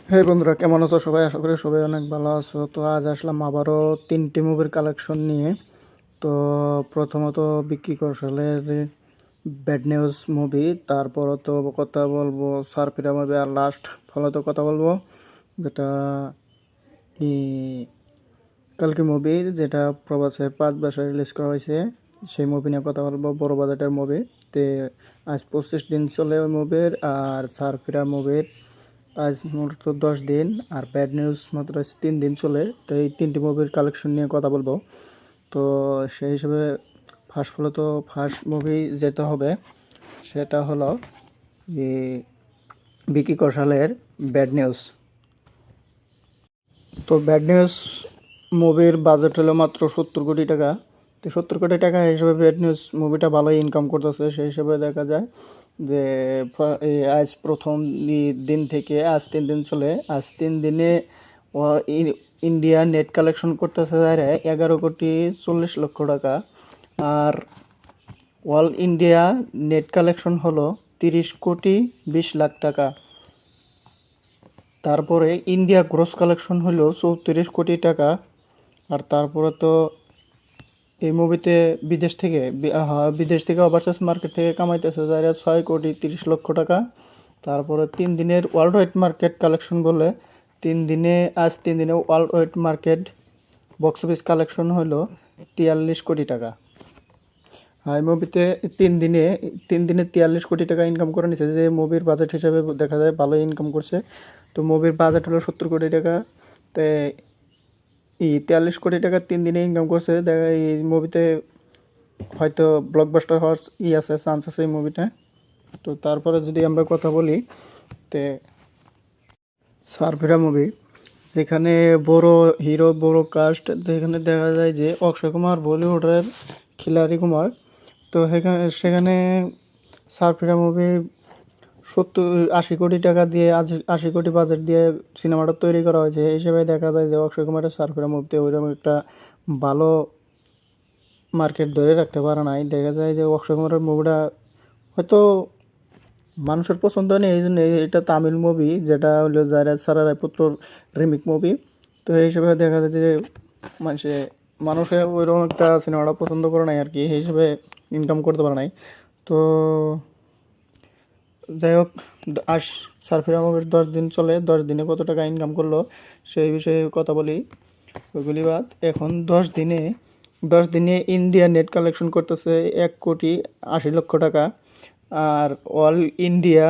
হে বন্ধুরা, কেমন আছো সবাই? আশা করি সবাই অনেক ভালো আছো। তো আজ আসলাম আবারও 3টি মুভির কালেকশন নিয়ে। তো প্রথমত বিক্কি কৌশলের ব্যাড নিউজ মুভি, তারপর তো কথা বলবো সারফিরা মুভি, আর লাস্ট ফলত কথা বলবো যেটা কালকি মুভি, যেটা প্রবাসের 5 ভাষায় রিলিজ করা হয়েছে। সেই মুভি নিয়ে কথা বলবো, বড় বাজেটের মুভি। তে আজ 25 দিন চলে ওই মুভির, আর সারফিরা মুভির আজ মূলত 10 দিন, আর ব্যাড নিউজ মাত্র 3 দিন চলে। তো এই 3টি মুভির কালেকশন নিয়ে কথা বলবো। তো সেই হিসেবে ফার্স্ট মুভি যেটা হবে সেটা হলো বিকি কৌশলের ব্যাড নিউজ। তো ব্যাড নিউজ মুভির বাজেট হলো মাত্র 70 কোটি টাকা। তো 70 কোটি টাকা হিসেবে ব্যাড নিউজ মুভিটা ভালোই ইনকাম করতেছে। সেই হিসেবে দেখা যায় যে আজ প্রথম দিন থেকে আজ 3 দিন চলে। আজ 3 দিনে ইন্ডিয়া নেট কালেকশন করতেছে 11,40,00,000 টাকা। আর অল ইন্ডিয়া নেট কালেকশন হলো 30,20,00,000 টাকা। তারপরে ইন্ডিয়া গ্রস কালেকশন হলো 34 কোটি টাকা। আর তারপরে তো এই মুভিতে বিদেশ থেকে ওভারসিজ মার্কেট থেকে কামাইতেছে যারা 6,30,00,000 টাকা। তারপরে 3 দিনের ওয়ার্ল্ড ওয়াইড মার্কেট কালেকশন বলে আজ 3 দিনে world wide market box office collection হলো 43 কোটি টাকা। এই মুভিতে 3 দিনে 43 কোটি টাকা ইনকাম করে নিছে, যে মুভির বাজেট হিসাবে দেখা যায় ভালোই ইনকাম করছে। তো মুভির বাজেট হলো 70 কোটি টাকা। তো 43 কোটি টাকা 3 দিনে ইনকাম করছে। দেখা এই মুভিতে হয়তো ব্লকবাস্টার হওয়ার আছে, চান্স আছে এই মুভিটা। তো তারপরে যদি আমরা কথা বলি তে সারফিরা মুভি, যেখানে বড় হিরো, বড় কাস্ট, যেখানে দেখা যায় যে অক্ষয় কুমার বলিউডের খিলাড়ি কুমার। তো সেখানে সারফিরা মুভি 70-80 কোটি টাকা দিয়ে 80 কোটি বাজেট দিয়ে সিনেমাটা তৈরি করা হয়েছে। এই হিসেবে দেখা যায় যে অক্ষয় কুমারের সারফিরা মুভিতে ওইরকম একটা ভালো মার্কেট ধরে রাখতে পারে নাই। দেখা যায় যে অক্ষয় কুমারের মুভিটা হয়তো মানুষের পছন্দ নেই, এই জন্য এটা তামিল মুভি, যেটা হলো যারা সারা রায়পুত্রর রিমিক মুভি। তো এই হিসেবে দেখা যায় যে মানুষে ওইরকম একটা সিনেমাটা পছন্দ করে নাই আর কি, এই হিসেবে ইনকাম করতে পারে নাই। তো যাই হোক, আজ সারফিরা মুভির 10 দিন চলে, 10 দিনে কত টাকা ইনকাম করলো সেই বিষয়ে কথা বলি। ওইগুলি বাদ, এখন 10 দিনে ইন্ডিয়া নেট কালেকশন করতেছে 1,80,00,000 টাকা। আর অল ইন্ডিয়া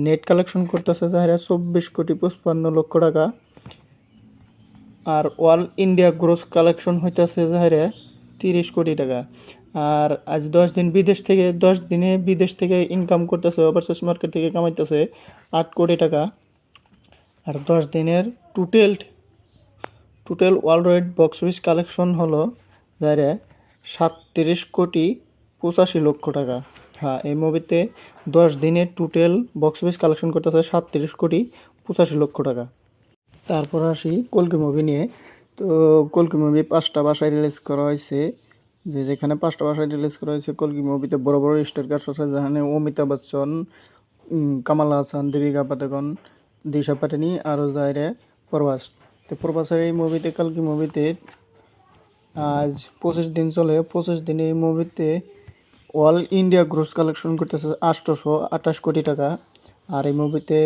নেট কালেকশন করতেছে 24,55,00,000 টাকা। আর অল ইন্ডিয়া গ্রোস কালেকশন হইতেছে 30 কোটি টাকা। আর আজ 10 দিনে বিদেশ থেকে ইনকাম করতেছে, ওভারসিজ মার্কেট থেকে কামাইতেছে 8 কোটি টাকা। আর 10 দিনের total world wide box office collection হলো 37,85,00,000 টাকা। হ্যাঁ, এই মুভিতে 10 দিনে টোটাল বক্স অফিস কালেকশন করতেছে 37,85,00,000 টাকা। তারপর আসি কল্কি মুভি নিয়ে। তো কল্কি মুভি 5টা ভাষায় রিলিজ করা হয়েছে। যেখানে 5টা ভাষায় রিলিজ করা হয়েছে, কল্কি মুভিতে বড় বড় স্টার কাস্ট আছে, যেখানে অমিতাভ বচ্চন, কামাল হাসান, দীপিকা পাডুকোন, দিশা পাটানি, আরও প্রভাস। তো প্রভাসের এই মুভিতে, কালকি মুভিতে আজ 25 দিন চলে। 25 দিনে এই মুভিতে অল ইন্ডিয়া গ্রোস কালেকশন করতেছে 828 কোটি টাকা। আর এই মুভিতে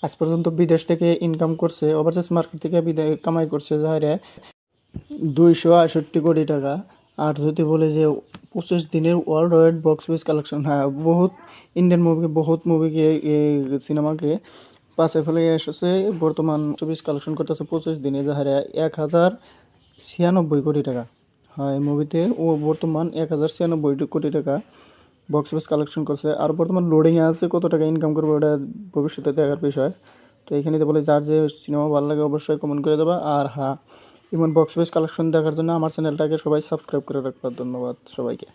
আজ পর্যন্ত বিদেশ থেকে ইনকাম করছে, ওভারসিজ মার্কেট থেকে কামাই করছে 268 কোটি টাকা। আর যদি বলে যে 25 দিনের world wide box office collection, হ্যাঁ, বহুত মুভিকে সিনেমাকে পাশে ফেলে এসেছে। বর্তমান অফিস কালেকশন করতেছে 25 দিনে 1,096 কোটি টাকা। হ্যাঁ, এই মুভিতে ও বর্তমান 1,096 কোটি টাকা বক্স অফিস কালেকশন করছে। আর বর্তমান লোডিংয়ে আছে, কত টাকা ইনকাম করবে ওটা ভবিষ্যতে দেখার বিষয়। তো এখানে বলে যার যে সিনেমা ভালো লাগে অবশ্যই কমেন্ট করে দেবা। আর হ্যাঁ, এমন বক্স অফিস কালেকশন দেখার জন্য আমার চ্যানেলটাকে সবাই সাবস্ক্রাইব করে রাখবা। ধন্যবাদ সবাইকে।